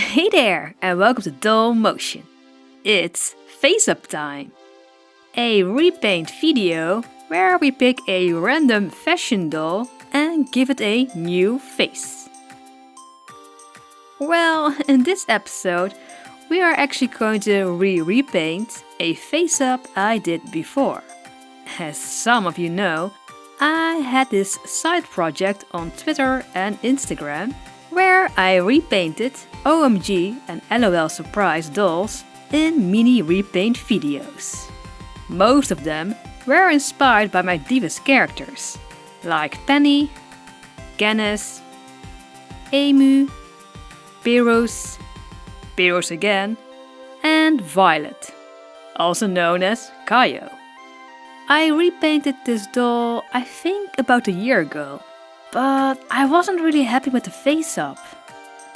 Hey there, and welcome to DollMotion. It's Faceup time, a repaint video where we pick a random fashion doll and give it a new face. Well, in this episode, we are actually going to repaint a face-up I did before. As some of you know, I had this side project on Twitter and Instagram where I repainted O.M.G and LOL Surprise dolls in mini repaint videos. Most of them were inspired by my Diva's characters, like Penny, Gannis, Emu, Beerus, Beerus again, and Violet, also known as Kaio. I repainted this doll, I think about a year ago, but I wasn't really happy with the face-up,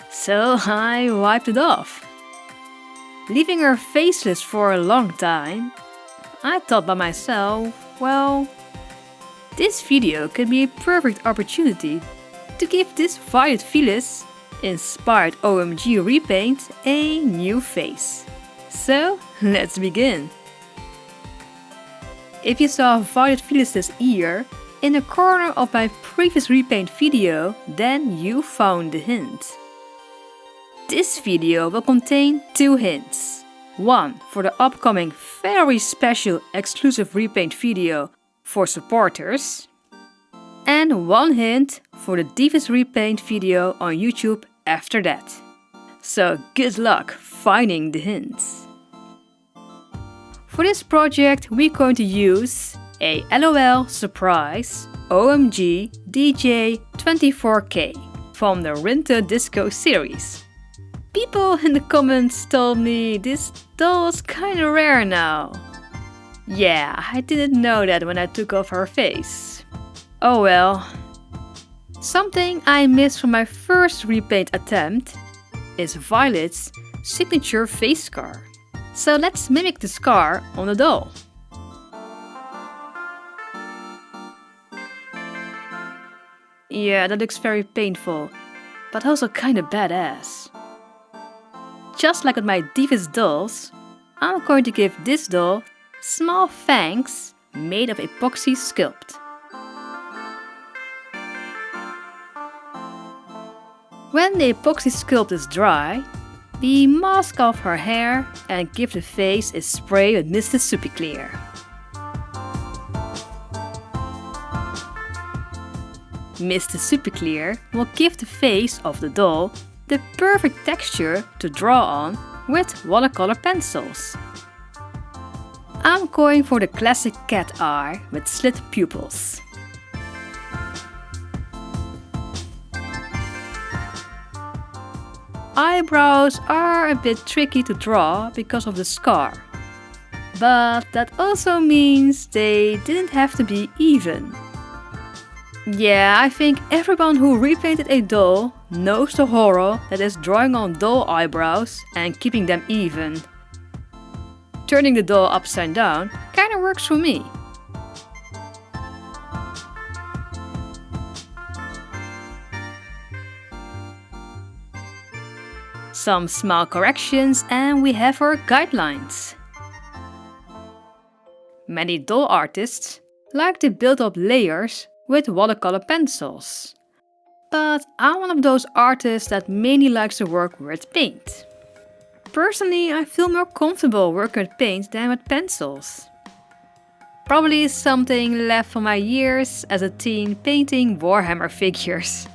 so I wiped it off. Leaving her faceless for a long time, I thought by myself, well, this video could be a perfect opportunity to give this Violet Phyllis inspired O.M.G repaint a new face. So let's begin. If you saw Violet Phyllis's ear in the corner of my previous repaint video, then you found the hint. This video will contain 2 hints. One for the upcoming very special exclusive repaint video for supporters, and 1 hint for the Diva's repaint video on YouTube after that. So good luck finding the hints. For this project we're going to use a LOL Surprise O.M.G DJ 24K from the Rinto Disco series. People in the comments told me this doll is kinda rare now. Yeah, I didn't know that when I took off her face. Oh well. Something I missed from my first repaint attempt is Violet's signature face scar. So let's mimic the scar on the doll. Yeah, that looks very painful, but also kinda badass. Just like with my Diva's dolls, I'm going to give this doll small fangs made of epoxy sculpt. When the epoxy sculpt is dry, we mask off her hair and give the face a spray with Mr. Super Clear. Mr. Super Clear will give the face of the doll the perfect texture to draw on with watercolor pencils. I'm going for the classic cat eye with slit pupils. Eyebrows are a bit tricky to draw because of the scar, but that also means they didn't have to be even. Yeah, I think everyone who repainted a doll knows the horror that is drawing on doll eyebrows and keeping them even. Turning the doll upside down kinda works for me. Some small corrections and we have our guidelines. Many doll artists like to build up layers with watercolor pencils. But I'm one of those artists that mainly likes to work with paint. Personally, I feel more comfortable working with paint than with pencils. Probably something left from my years as a teen painting Warhammer figures.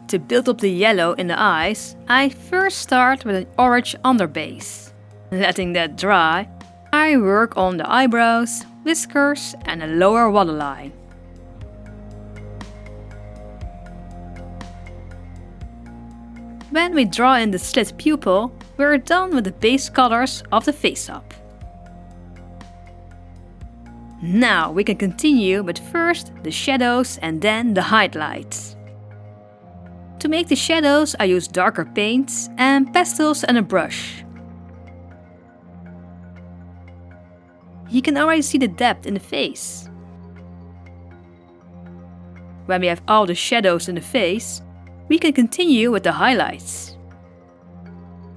To build up the yellow in the eyes, I first start with an orange underbase. Letting that dry, I work on the eyebrows, whiskers and the lower waterline. When we draw in the slit pupil, we're done with the base colors of the face-up. Now we can continue, but first the shadows and then the highlights. To make the shadows I use darker paints and pastels and a brush. You can already see the depth in the face. When we have all the shadows in the face, we can continue with the highlights.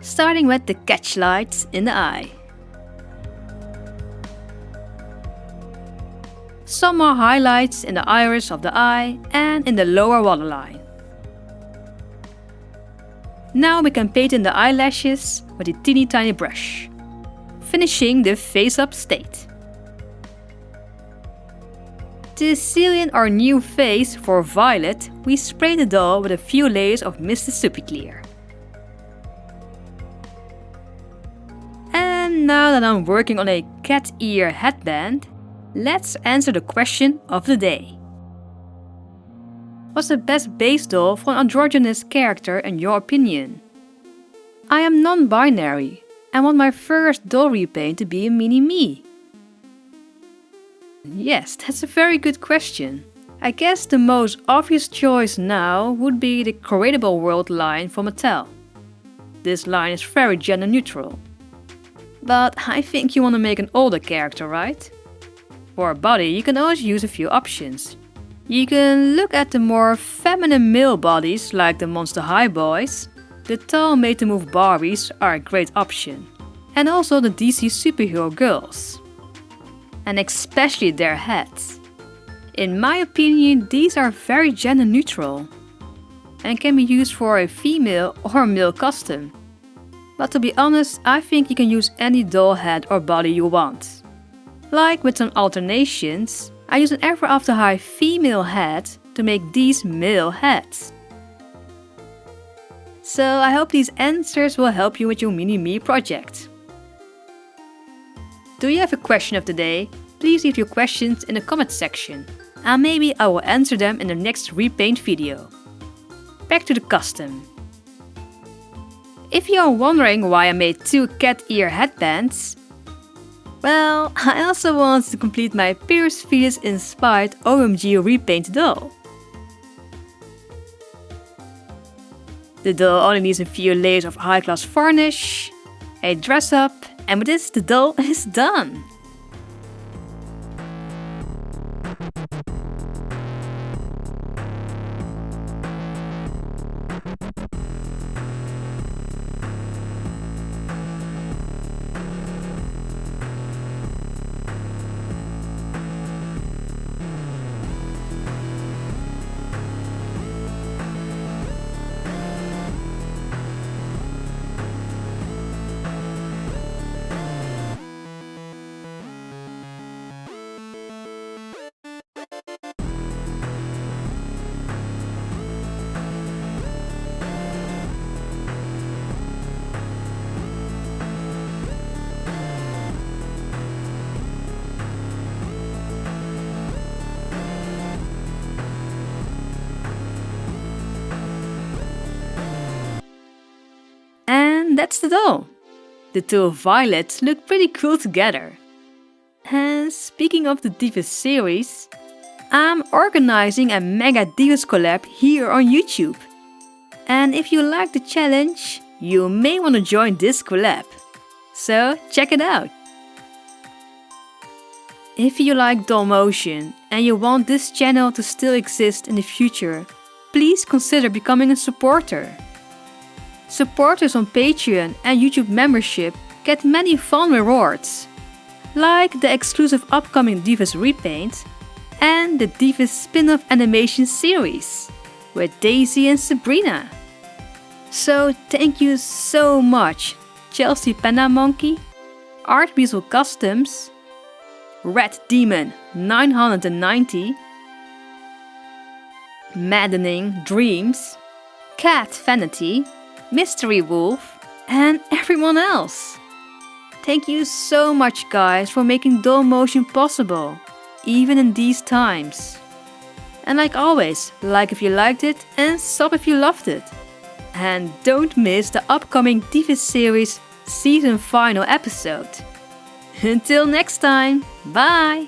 starting with the catch lights in the eye. Some more highlights in the iris of the eye and in the lower waterline. Now we can paint in the eyelashes with a teeny tiny brush, finishing the face-up state. To seal in our new face for Violet, we spray the doll with a few layers of Mr. Soupy Clear. And now that I'm working on a cat ear headband, let's answer the question of the day. What's the best base doll for an androgynous character in your opinion? I am non-binary and want my first doll repaint to be a mini-me. Yes, that's a very good question. I guess the most obvious choice now would be the Creatable World line from Mattel. This line is very gender neutral. But I think you want to make an older character, right? For a body, you can always use a few options. You can look at the more feminine male bodies like the Monster High boys. The tall made-to-move Barbies are a great option. And also the DC superhero girls. And especially their heads. In my opinion, these are very gender neutral and can be used for a female or male costume. But to be honest, I think you can use any doll head or body you want. Like with some alternations, I use an ever after high female head to make these male heads. So I hope these answers will help you with your mini-me project. Do you have a question of the day? Please leave your questions in the comment section and maybe I will answer them in the next repaint video. Back to the custom. If you are wondering why I made 2 cat ear headbands, well, I also want to complete my Beerus Fetus inspired O.M.G repaint doll. The doll only needs a few layers of high class varnish, a dress up, and with this the doll is done. That's the doll. The 2 Violets look pretty cool together. And speaking of the Diva series, I'm organizing a Mega Divas collab here on YouTube. And if you like the challenge, you may want to join this collab. So check it out. If you like DollMotion and you want this channel to still exist in the future, please consider becoming a supporter. Supporters on Patreon and YouTube membership get many fun rewards, like the exclusive upcoming Divas repaint and the Divas spin-off animation series with Daisy and Sabrina. So thank you so much Chelsea Panda Monkey, Art Weasel Customs, Red Demon 990, Maddening Dreams, Cat Vanity, Mystery Wolf, and everyone else. Thank you so much guys for making DollMotion possible, even in these times. And like always, like if you liked it and sub if you loved it. And don't miss the upcoming Diva series season final episode. Until next time, bye!